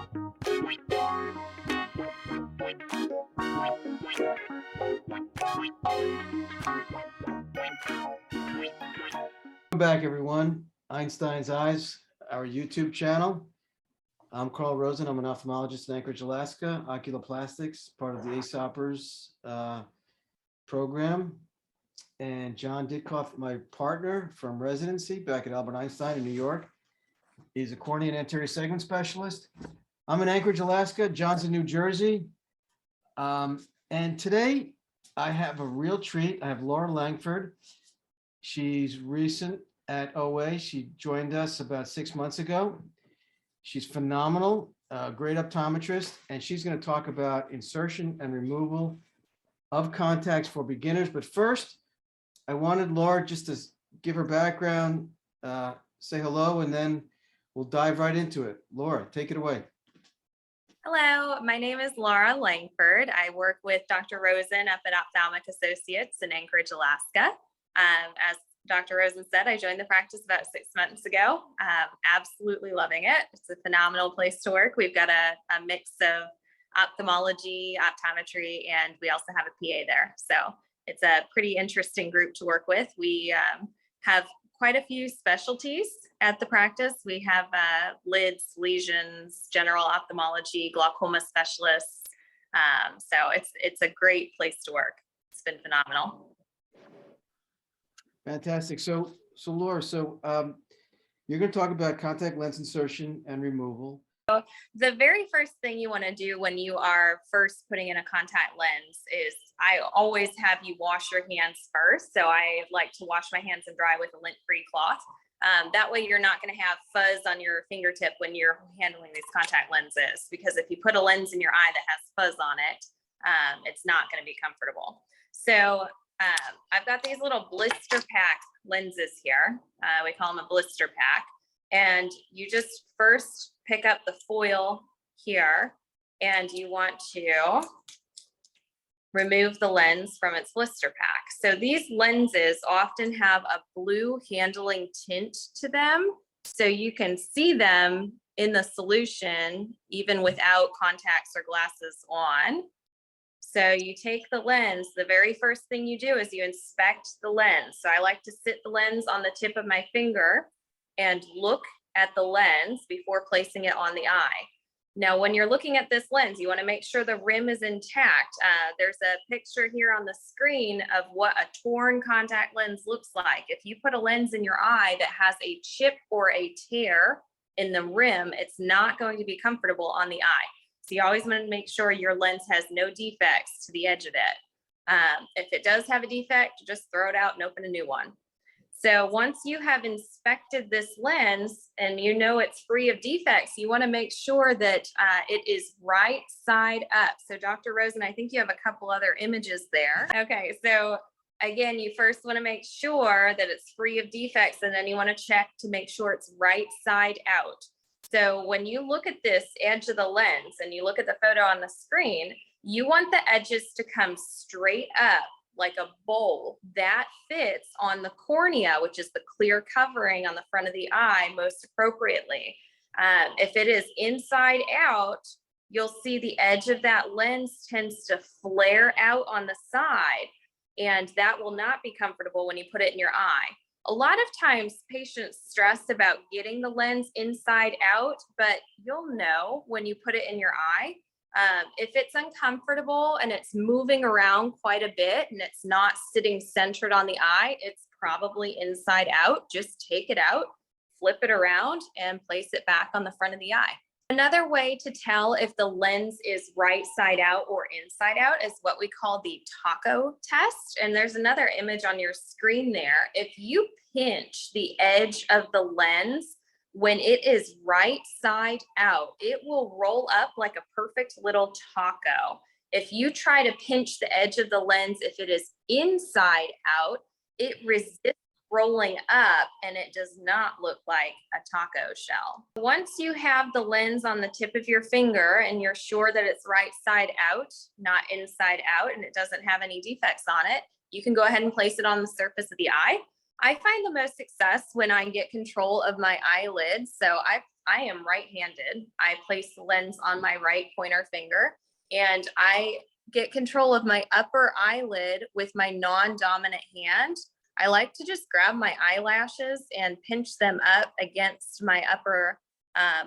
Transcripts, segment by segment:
Welcome back, everyone. Einstein's Eyes, our YouTube channel. I'm Carl Rosen. I'm an ophthalmologist in Anchorage, Alaska, oculoplastics, part of the ACE program. And John Ditkoff, my partner from residency back at Albert Einstein in New York. He's a cornea and anterior segment specialist. I'm in Anchorage, Alaska. John's in New Jersey. And today I have a real treat. I have Laura Langford. She's recent at OA. She joined us about 6 months ago. She's phenomenal, great optometrist, and she's going to talk about insertion and removal of contacts for beginners. But first, I wanted Laura just to give her background, say hello, and then we'll dive right into it. Laura, take it away. Hello, my name is Laura Langford. I work with Dr. Rosen up at Ophthalmic Associates in Anchorage, Alaska. As Dr. Rosen said, I joined the practice about 6 months ago. Absolutely loving it. It's a phenomenal place to work. We've got a mix of ophthalmology, optometry, and we also have a PA there. So it's a pretty interesting group to work with. We have quite a few specialties at the practice. We have lids, lesions, general ophthalmology, glaucoma specialists. So it's a great place to work. It's been phenomenal. Fantastic. So Laura, you're going to talk about contact lens insertion and removal. The very first thing you want to do when you are first putting in a contact lens is I always have you wash your hands first. So I like to wash my hands and dry with a lint-free cloth. That way you're not going to have fuzz on your fingertip when you're handling these contact lenses, because if you put a lens in your eye that has fuzz on it, it's not going to be comfortable. So I've got these little blister pack lenses here. We call them a blister pack. And you just first pick up the foil here and you want to remove the lens from its blister pack. So these lenses often have a blue handling tint to them. So you can see them in the solution even without contacts or glasses on. So you take the lens, the very first thing you do is you inspect the lens. So I like to sit the lens on the tip of my finger and look at the lens before placing it on the eye. Now, when you're looking at this lens, you want to make sure the rim is intact. There's a picture here on the screen of what a torn contact lens looks like. If you put a lens in your eye that has a chip or a tear in the rim, it's not going to be comfortable on the eye. So you always want to make sure your lens has no defects to the edge of it. If it does have a defect, just throw it out and open a new one. So once you have inspected this lens and you know it's free of defects, you want to make sure that it is right side up. So Dr. Rosen, I think you have a couple other images there. Okay, so again, you first want to make sure that it's free of defects, and then you want to check to make sure it's right side out. So when you look at this edge of the lens and you look at the photo on the screen, you want the edges to come straight up like a bowl that fits on the cornea, which is the clear covering on the front of the eye most appropriately. If it is inside out, you'll see the edge of that lens tends to flare out on the side, and that will not be comfortable when you put it in your eye. A lot of times patients stress about getting the lens inside out, but you'll know when you put it in your eye. If it's uncomfortable and it's moving around quite a bit and it's not sitting centered on the eye, it's probably inside out. Just take it out, flip it around, and place it back on the front of the eye. Another way to tell if the lens is right side out or inside out is what we call the taco test. And there's another image on your screen there. If you pinch the edge of the lens when it is right side out, it will roll up like a perfect little taco. If you try to pinch the edge of the lens, if it is inside out, it resists rolling up and it does not look like a taco shell. Once you have the lens on the tip of your finger and you're sure that it's right side out, not inside out, and it doesn't have any defects on it, you can go ahead and place it on the surface of the eye. I find the most success when I get control of my eyelids. So I I am right-handed. I place the lens on my right pointer finger, and I get control of my upper eyelid with my non-dominant hand. I like to just grab my eyelashes and pinch them up against my upper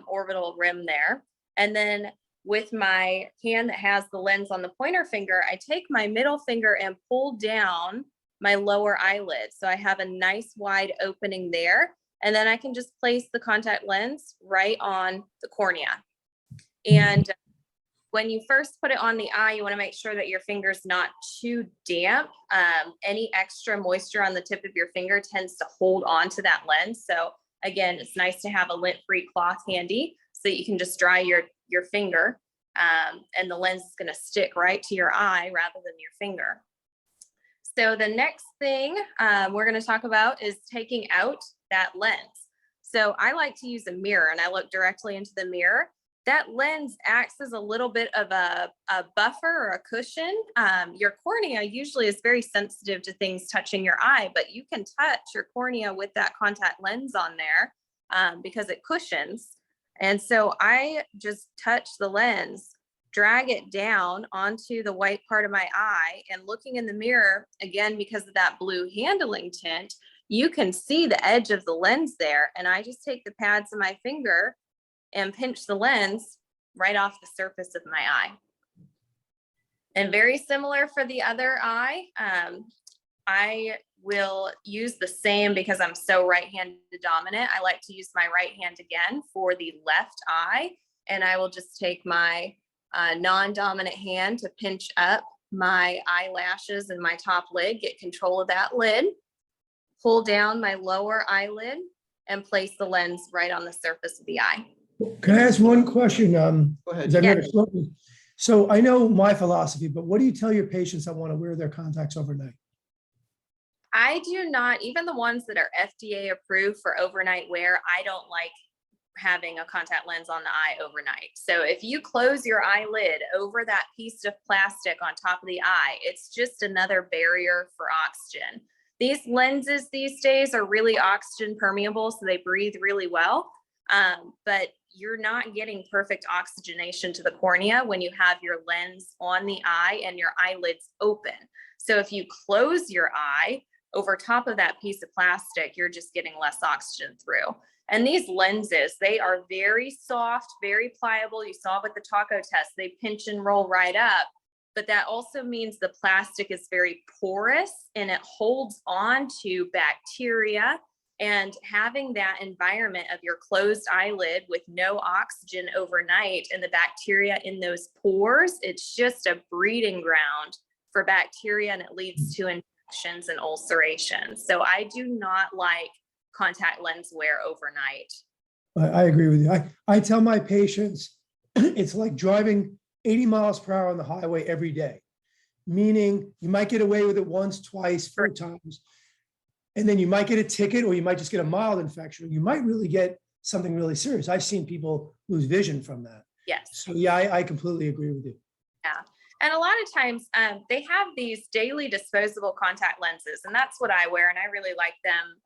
orbital rim there. And then with my hand that has the lens on the pointer finger, I take my middle finger and pull down my lower eyelid. So I have a nice wide opening there. And then I can just place the contact lens right on the cornea. And when you first put it on the eye, you want to make sure that your finger's not too damp. Any extra moisture on the tip of your finger tends to hold on to that lens. So again, it's nice to have a lint-free cloth handy so that you can just dry your finger, and the lens is going to stick right to your eye rather than your finger. So the next thing we're going to talk about is taking out that lens. So I like to use a mirror, and I look directly into the mirror. That lens acts as a little bit of a buffer or a cushion. Your cornea usually is very sensitive to things touching your eye, but you can touch your cornea with that contact lens on there because it cushions. And so I just touch the lens, drag it down onto the white part of my eye, and looking in the mirror, again, because of that blue handling tint, you can see the edge of the lens there. And I just take the pads of my finger and pinch the lens right off the surface of my eye. And very similar for the other eye, I will use the same because I'm so right-handed dominant. I like to use my right hand again for the left eye. And I will just take my non-dominant hand to pinch up my eyelashes and my top lid, get control of that lid, pull down my lower eyelid, and place the lens right on the surface of the eye. Can I ask one question? Go ahead. So I know my philosophy, but what do you tell your patients that want to wear their contacts overnight? I do not, even the ones that are FDA approved for overnight wear, I don't like having a contact lens on the eye overnight. So if you close your eyelid over that piece of plastic on top of the eye, it's just another barrier for oxygen. These lenses these days are really oxygen permeable, so they breathe really well. But you're not getting perfect oxygenation to the cornea when you have your lens on the eye and your eyelids open. So if you close your eye over top of that piece of plastic, you're just getting less oxygen through. And these lenses, they are very soft, very pliable. You saw with the taco test, they pinch and roll right up. But that also means the plastic is very porous and it holds on to bacteria. And having that environment of your closed eyelid with no oxygen overnight and the bacteria in those pores, it's just a breeding ground for bacteria, and it leads to infections and ulcerations. So I do not like contact lens wear overnight. I agree with you. I tell my patients it's like driving 80 miles per hour on the highway every day, meaning you might get away with it once, twice, 4 times. And then you might get a ticket, or you might just get a mild infection. You might really get something really serious. I've seen people lose vision from that. Yes. So yeah, I completely agree with you. Yeah. And a lot of times they have these daily disposable contact lenses, and that's what I wear, and I really like them.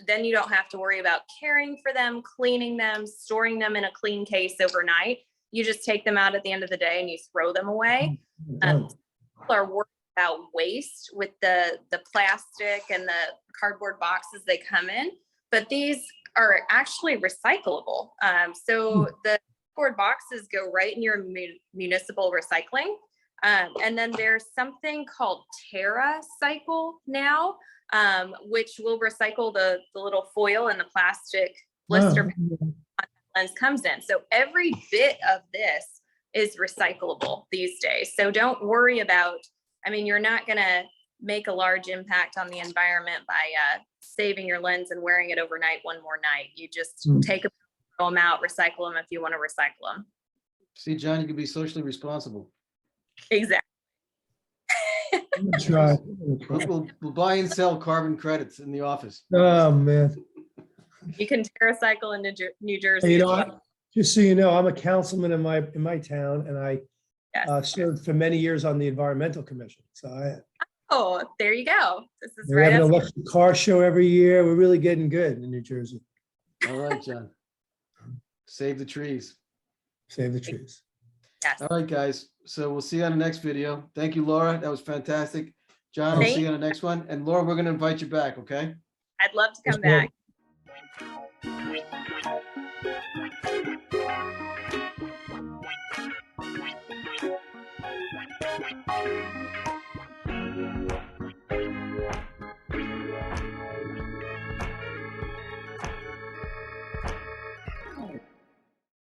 Then you don't have to worry about caring for them, cleaning them, storing them in a clean case overnight. You just take them out at the end of the day and you throw them away. People are worried about waste with the plastic and the cardboard boxes they come in, but these are actually recyclable. So the cardboard boxes go right in your municipal recycling. And then there's something called TerraCycle now, which will recycle the little foil and the plastic blister lens comes in. So every bit of this is recyclable these days. So don't worry about, I mean, you're not going to make a large impact on the environment by saving your lens and wearing it overnight one more night. You just take them, throw them out, recycle them if you want to recycle them. See, John, you can be socially responsible. Exactly. That's right. We'll buy and sell carbon credits in the office. Oh man. You can TerraCycle in New Jersey. You know, just so you know, I'm a councilman in my town, and I served for many years on the environmental commission. So oh, there you go. This is we right. have an electric car show every year. We're really getting good in New Jersey. All right, John. Save the trees. Save the trees. Yes. All right, guys. So we'll see you on the next video. Thank you, Laura. That was fantastic. John, I'll Thank see you on the next one. And Laura, we're going to invite you back, okay? I'd love to come Yes, ma'am. back.